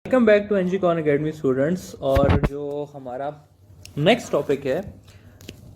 Welcome back to NG con academy students. और जो हमारा नेक्स्ट टॉपिक है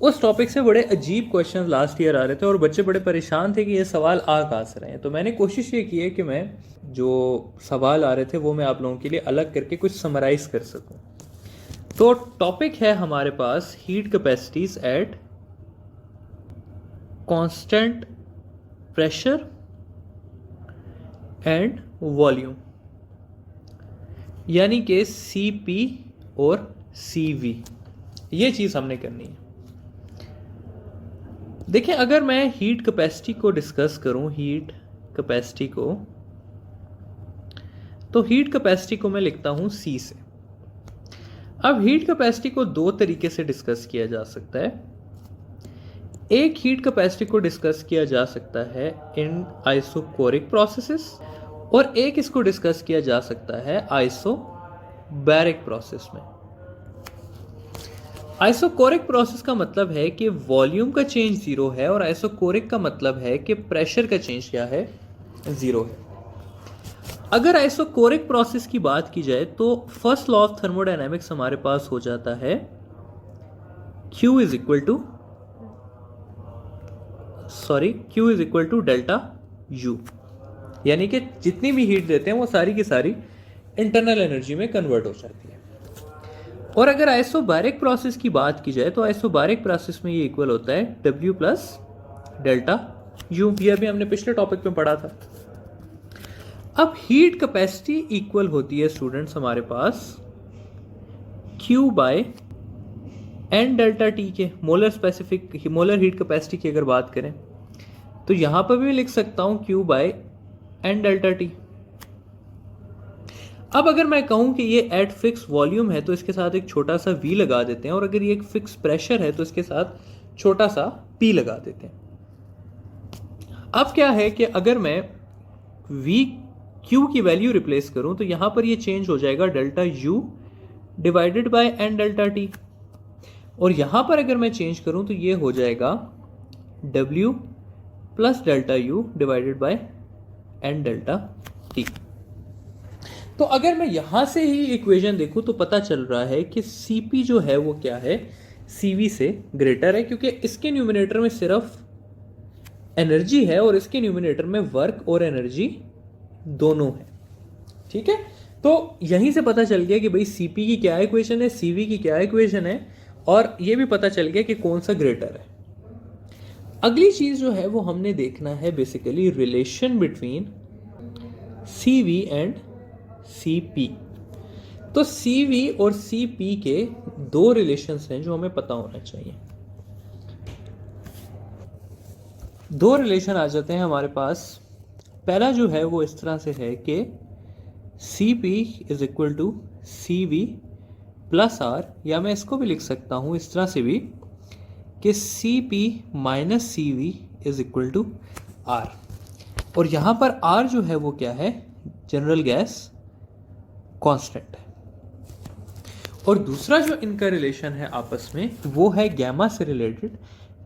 उस टॉपिक से बड़े अजीब क्वेश्चंस लास्ट ईयर आ रहे थे और बच्चे बड़े परेशान थे कि ये सवाल आ कहाँ से रहे हैं। तो मैंने कोशिश ये की है कि मैं जो सवाल आ रहे थे वो मैं आप लोगों के लिए अलग करके कुछ समराइज कर सकूं। तो टॉपिक है हमारे पास heat capacities at constant pressure and volume, यानी कि Cp और Cv। ये चीज़ हमने करनी है। देखिए, अगर मैं हीट कैपेसिटी को डिस्कस करूं, हीट कैपेसिटी को, तो हीट कैपेसिटी को मैं लिखता हूं C से। अब हीट कैपेसिटी को दो तरीके से डिस्कस किया जा सकता है। एक हीट कैपेसिटी को डिस्कस किया जा सकता है इन आइसोकोरिक प्रोसेसेस और एक इसको डिस्कस किया जा सकता है आइसोबैरिक प्रोसेस में। आइसोकोरिक प्रोसेस का मतलब है कि वॉल्यूम का चेंज जीरो है और आइसोकोरिक का मतलब है कि प्रेशर का चेंज क्या है, जीरो है। अगर आइसोकोरिक प्रोसेस की बात की जाए तो फर्स्ट लॉ ऑफ थर्मोडायनेमिक्स हमारे पास हो जाता है Q is equal to delta U, यानी कि जितनी भी हीट देते हैं वो सारी की सारी इंटरनल एनर्जी में कन्वर्ट हो जाती है। और अगर आइसोबैरिक प्रोसेस की बात की जाए तो आइसोबैरिक प्रोसेस में ये इक्वल होता है W प्लस डेल्टा U। ये अभी हमने पिछले टॉपिक में पढ़ा था। अब हीट कैपेसिटी इक्वल होती है स्टूडेंट्स हमारे पास Q by N delta T के। मोलर हीट कैपेसिटी की अगर बात करें तो यहां पर भी लिख सकता हूं Q by N delta T। अब अगर मैं कहूं कि ये एट फिक्स वॉल्यूम है तो इसके साथ एक छोटा सा V लगा देते हैं, और अगर ये एक फिक्स प्रेशर है तो इसके साथ छोटा सा P लगा देते हैं। अब क्या है कि अगर मैं V Q की वैल्यू रिप्लेस करूं तो यहां पर ये चेंज हो जाएगा delta U divided by N delta T, और यहां पर अगर मैं चेंज करूं तो ये हो जाएगा W plus delta U divided by N delta T। तो अगर मैं यहां से ही इक्वेशन देखूं तो पता चल रहा है कि Cp जो है वो क्या है, Cv से ग्रेटर है, क्योंकि इसके न्यूमिनेटर में सिर्फ एनर्जी है और इसके न्यूमिनेटर में वर्क और एनर्जी दोनों है। ठीक है, तो यहीं से पता चल गया कि भाई Cp की क्या इक्वेशन है, Cv की क्या इक्वेशन है, और ये भी पता चल गया कि कौन सा ग्रेटर है। अगली चीज जो है वो हमने देखना है basically relation between Cv and Cp। तो Cv और Cp के दो रिलेशंस हैं जो हमें पता होना चाहिए। दो रिलेशन आ जाते हैं हमारे पास। पहला जो है वो इस तरह से है कि Cp is equal to Cv plus R, या मैं इसको भी लिख सकता हूं इस तरह से भी कि Cp minus Cv is equal to R। और यहां पर R जो है वो क्या है, जनरल गैस कांस्टेंट है। और दूसरा जो इनका रिलेशन है आपस में वो है गैमा से रिलेटेड,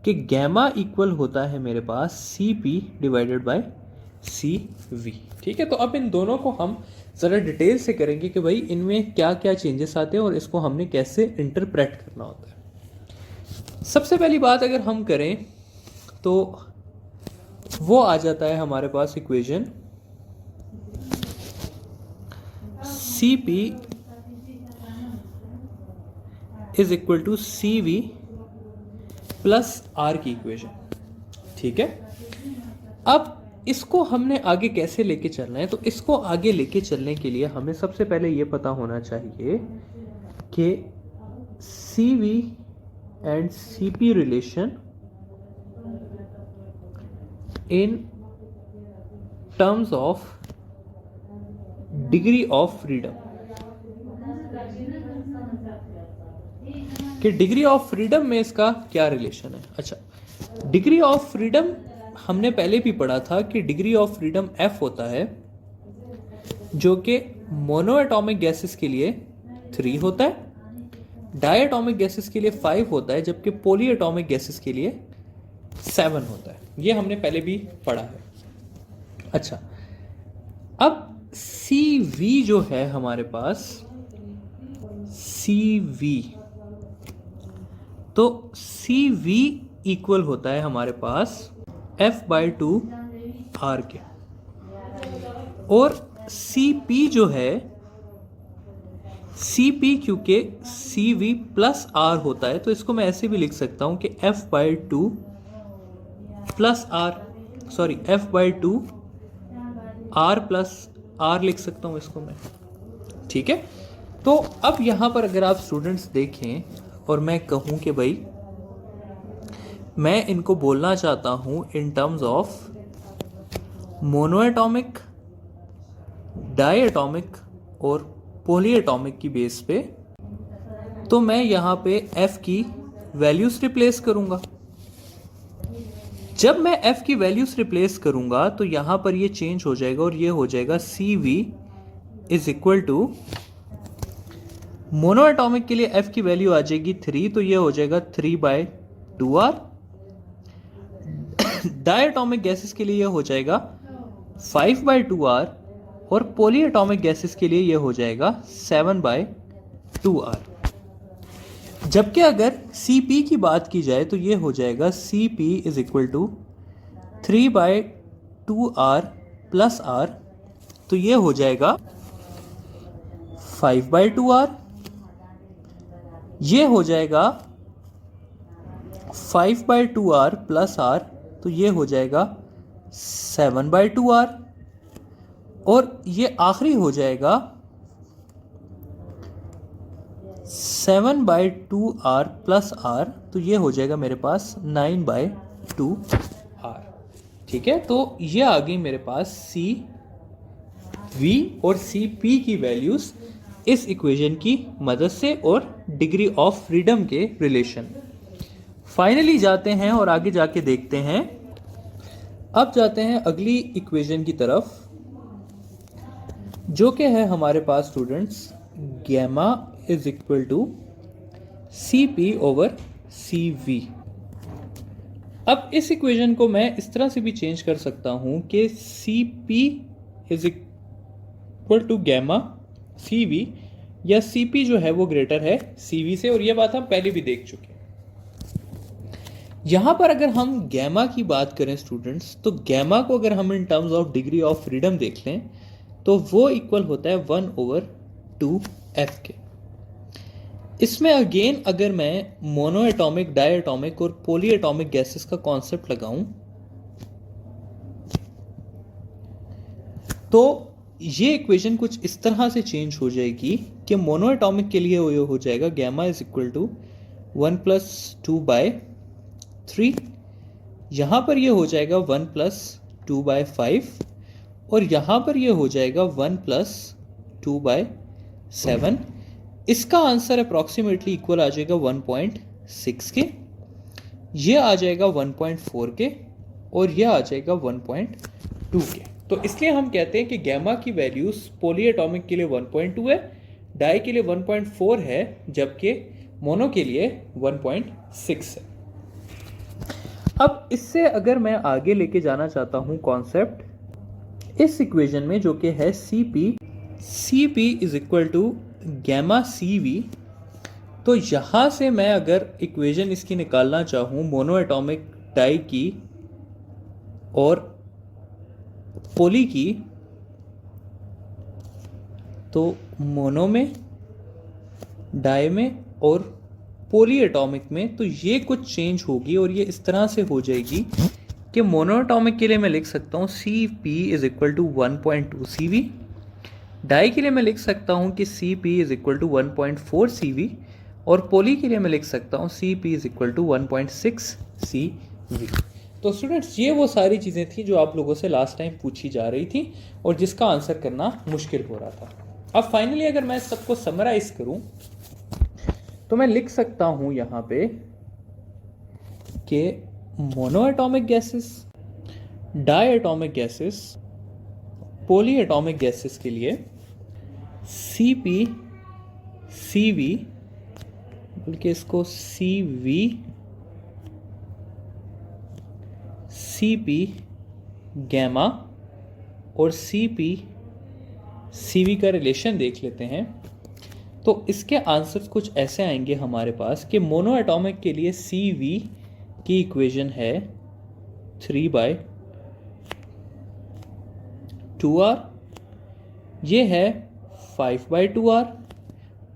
कि गैमा इक्वल होता है मेरे पास Cp डिवाइडेड बाय Cv। ठीक है, तो अब इन दोनों को हम ज़रा डिटेल से करेंगे कि भाई इनमें क्या क्या चेंजेस आते हैं और इसको हमने कैसे इंटरप्रेट करना होता है। सबसे पहली बात अगर हम करें तो वो आ जाता है हमारे पास equation Cp is equal to Cv plus R की इक्वेशन। ठीक है, अब इसको हमने आगे कैसे लेके चलना है, तो इसको आगे लेके चलने के लिए हमें सबसे पहले ये पता होना चाहिए कि Cv and Cp relation in terms of degree of freedom, कि डिग्री ऑफ फ्रीडम में इसका क्या रिलेशन है। अच्छा, डिग्री ऑफ फ्रीडम हमने पहले भी पढ़ा था कि डिग्री ऑफ फ्रीडम F होता है, जो कि मोनो एटॉमिक गैसेस के लिए 3 होता है, डायटॉमिक गैसेस के लिए 5 होता है, जबकि पॉली एटॉमिक गैसेस के लिए 7 होता है। ये हमने पहले भी पढ़ा है। अच्छा, अब सी वी जो है हमारे पास, सी वी, तो सी वी इक्वल होता है हमारे पास F/2 R के, और सी पी जो है, सी पी क्योंकि सी वी प्लस आर होता है तो इसको मैं ऐसे भी लिख सकता हूं कि F/2 plus R, sorry F/2 R plus R लिख सकता हूं इसको मैं, ठीक है। तो अब यहां पर अगर आप स्टूडेंट्स देखें और मैं कहूं कि भाई मैं इनको बोलना चाहता हूं इन टर्म्स ऑफ मोनोएटॉमिक, डायएटॉमिक और पॉलीएटॉमिक की बेस पे, तो मैं यहां पे F की वैल्यूज रिप्लेस करूंगा। जब मैं F की वैल्यूज रिप्लेस करूंगा तो यहां पर ये चेंज हो जाएगा और ये हो जाएगा C V is equal to, monoatomic के लिए F की वैल्यू आ जाएगी 3, तो ये हो जाएगा 3/2R। डायएटॉमिक गैसेस के लिए ये हो जाएगा 5/2R, और पॉलीएटॉमिक गैसेस के लिए ये हो जाएगा 7/2R। जबकि अगर Cp की बात की जाए तो ये हो जाएगा Cp is equal to 3/2R plus R, तो ये हो जाएगा 5/2R, ये हो जाएगा 5/2R प्लस R, तो ये हो जाएगा 7/2R, और ये आखिरी हो जाएगा 7/2R प्लस R, तो ये हो जाएगा मेरे पास 9/2R, ठीक है। तो ये आ गई मेरे पास सी वी और सी पी की वैल्यूज इस इक्वेशन की मदद से, और डिग्री ऑफ फ्रीडम के रिलेशन। फाइनली जाते हैं और आगे जाके देखते हैं, अब जाते हैं अगली इक्वेशन की तरफ, जो कि है हमारे पास students gamma is equal to C P over C V. अब इस इक्वेशन को मैं इस तरह से भी चेंज कर सकता हूं कि C P is equal to gamma C V, या सी पी जो है वो ग्रेटर है सी वी से, और ये बात हम पहले भी देख चुके हैं। यहां पर अगर हम गैमा की बात करें स्टूडेंट्स, तो गैमा को अगर हम in terms of degree of freedom देख लें तो वो इक्वल होता है 1/2F के। इसमें अगेन अगर मैं मोनोएटॉमिक, डायएटॉमिक और पॉलीएटॉमिक गैसेस का कॉन्सेप्ट लगाऊं तो ये इक्वेशन कुछ इस तरह से चेंज हो जाएगी कि मोनोएटॉमिक के लिए ये हो जाएगा गैमा इज इक्वल टू 1 + 2/3, यहां पर ये हो जाएगा 1 + 2/5, और यहां पर ये हो जाएगा 1 + 2/7। इसका आंसर अप्रॉक्सीमेटली इक्वल आ जाएगा 1.6 के, ये आ जाएगा 1.4 के, और ये आ जाएगा 1.2 के। तो इसलिए हम कहते हैं कि गैमा की वैल्यूज पॉलीएटॉमिक के लिए 1.2 है, डाई के लिए 1.4 है, जबकि मोनो के लिए 1.6 है। अब इससे अगर मैं आगे लेके जाना चाहता हूं कॉन्सेप्ट इस इक्वेशन में, जो कि है C P is equal to gamma C V, तो यहां से मैं अगर इक्वेशन इसकी निकालना चाहूं मोनोएटॉमिक डाई की और पोली की, तो मोनो में, डाई में और पॉलीएटॉमिक में, तो ये कुछ चेंज होगी और ये इस तरह से हो जाएगी कि मोनोएटॉमिक के लिए मैं लिख सकता हूँ C P is equal to 1.2 C V, di के लिए मैं लिख सकता हूँ कि C P is equal to 1.4 C V, और पोली के लिए मैं लिख सकता हूँ C P is equal to 1.6 C V. तो स्टूडेंट्स ये वो सारी चीज़ें थी जो आप लोगों से लास्ट टाइम पूछी जा रही थी और जिसका आंसर करना मुश्किल हो रहा था। अब फाइनली अगर मैं सबको समराइज करूं तो मैं लिख सकता हूं यहां पे कि monoatomic gases, diatomic gases, polyatomic gases के लिए सी पी सी वी, बल्कि इसको C V C P gamma और सी पी सी वी का रिलेशन देख लेते हैं। तो इसके आंसर्स कुछ ऐसे आएंगे हमारे पास कि मोनो एटॉमिक के लिए सी वी की इक्वेशन है 3/2r, ये है 5/2r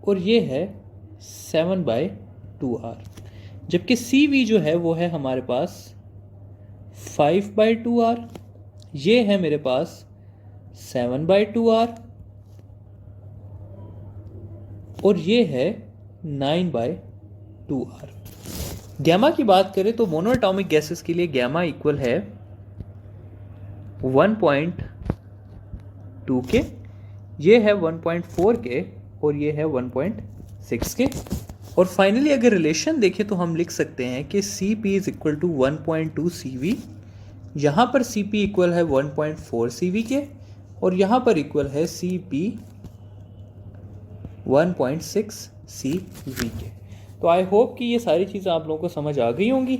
और ये है 7/2r। जबकि सी वी जो है वो है हमारे पास 5/2r, ये है मेरे पास 7/2r और ये है 9/2r। गैमा की बात करें तो मोनोएटॉमिक गैसेस के लिए गैमा इक्वल है 1.2 के, ये है 1.4 के और ये है 1.6 के। और फाइनली अगर रिलेशन देखें तो हम लिख सकते हैं कि C P is equal to 1.2 C V, यहाँ पर सी पी इक्वल है 1.4 सी वी के और यहाँ पर इक्वल है सी पी 1.6 सी वी के। तो आई होप कि ये सारी चीज़ें आप लोगों को समझ आ गई होंगी।